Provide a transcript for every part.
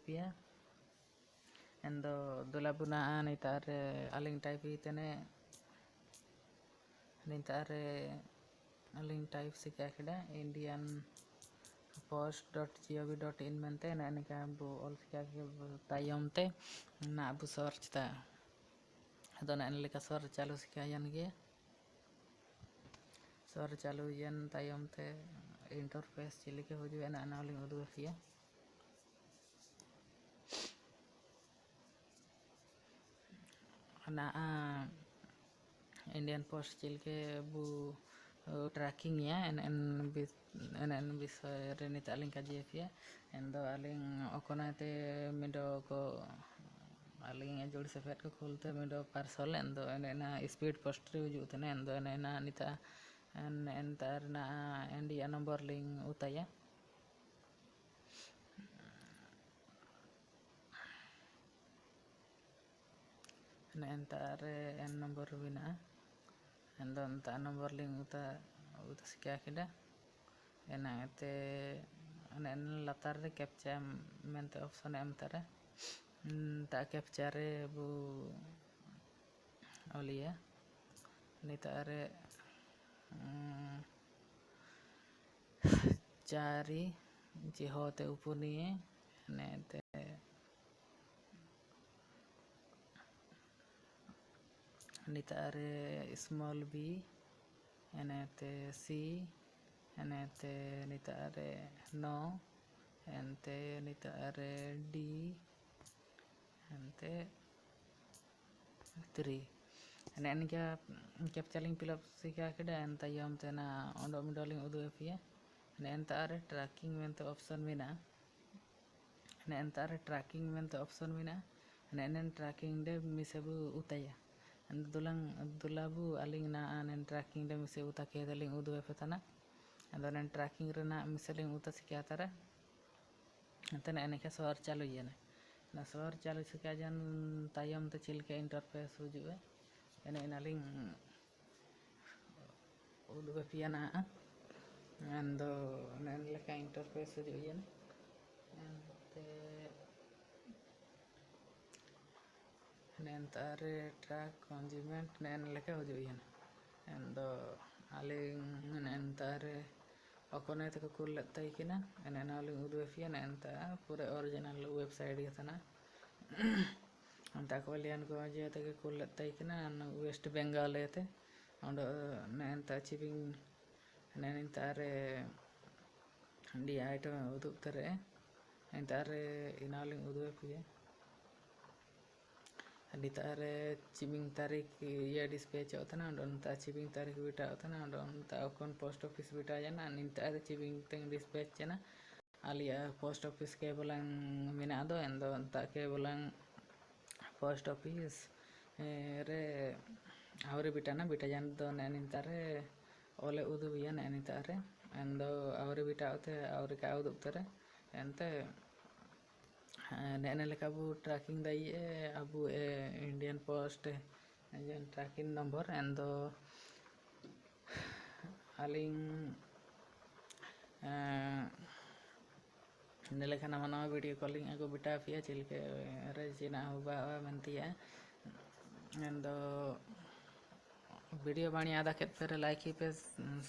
pia endo dolabuna nitare aling type itene nitare aling type sikakida Indian post.gov.in mente nanika bu ol sikake tayomte na bu search ta ado na leka search चालू sikayan ge search चालू yen tayomte interface chilike hujue na aling udu fia na Indian Post chilke bu tracking ya en bisa renita aling kaji fia endo aling okonate mido ko aling jodi sefet ko kholte mido parcel endo ena speed post re ujutene endo ena nita en tar na India number link utaya entare en nomor bina endo enta nomor link uta sikakida ena te en latar re capture mente option em tare ta capture bu olia nitare cari jihote upunie nete nitare small b enete c enete nitare no ente nitare d ente 3 ene enika capturing fill up sikakida enta yam tena ondo midoling udu fia ene entare tracking mente option mina ene entare tracking mente option mina ene tracking de misebu utaya dulabu aling na anen tracking de mise uta kedaling udu efetana ando nen tracking rena miseling uta sikiatara antena eneka search चालू yene na search चालू sikajan tayom te chilke interface hujue ene aling udu piana ando nen leka interface hujue yene ente nentare track consument nen leka hujue yene endo aling nentare okone te kul taikina ene aling udu fia nenta pure original website gatana anta kolian ko aja te kul taikina West Bengal ete ondo nenta achieving nentare di item udu tere nentare inaling udu fia ditare chiming tarik ya dispatch otana don ta chiming tarik bita otana don ta kon post office bita jana ninta chiming teng dispatch jana alia post office K.Balang minado endo ta K.Balang post office re avre bitana bita jan don nintare ole udu ya nintare endo avre bita ote avre ka udu tere ente nene leka bu tracking dai abu Indian Post jen tracking number endo aling neleka nama video calling aku bita via chilke rejina huba mentia endo video bani ada ket pere like pe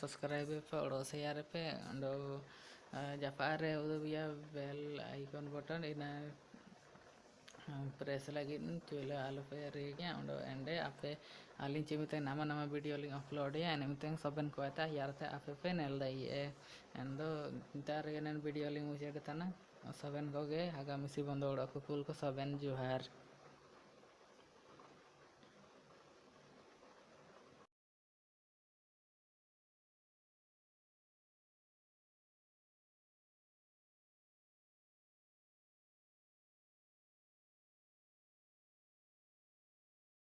subscribe pe और share pe endo japare udu via bell icon button ina press lagi tuila alu pe rege ondo ende ape alin chimite nama video link upload ya enemiten soben ko eta yarte ape pe nel dai endo intare enen video link uje tana soben goge aga misi bondo ko kul ko soben juhar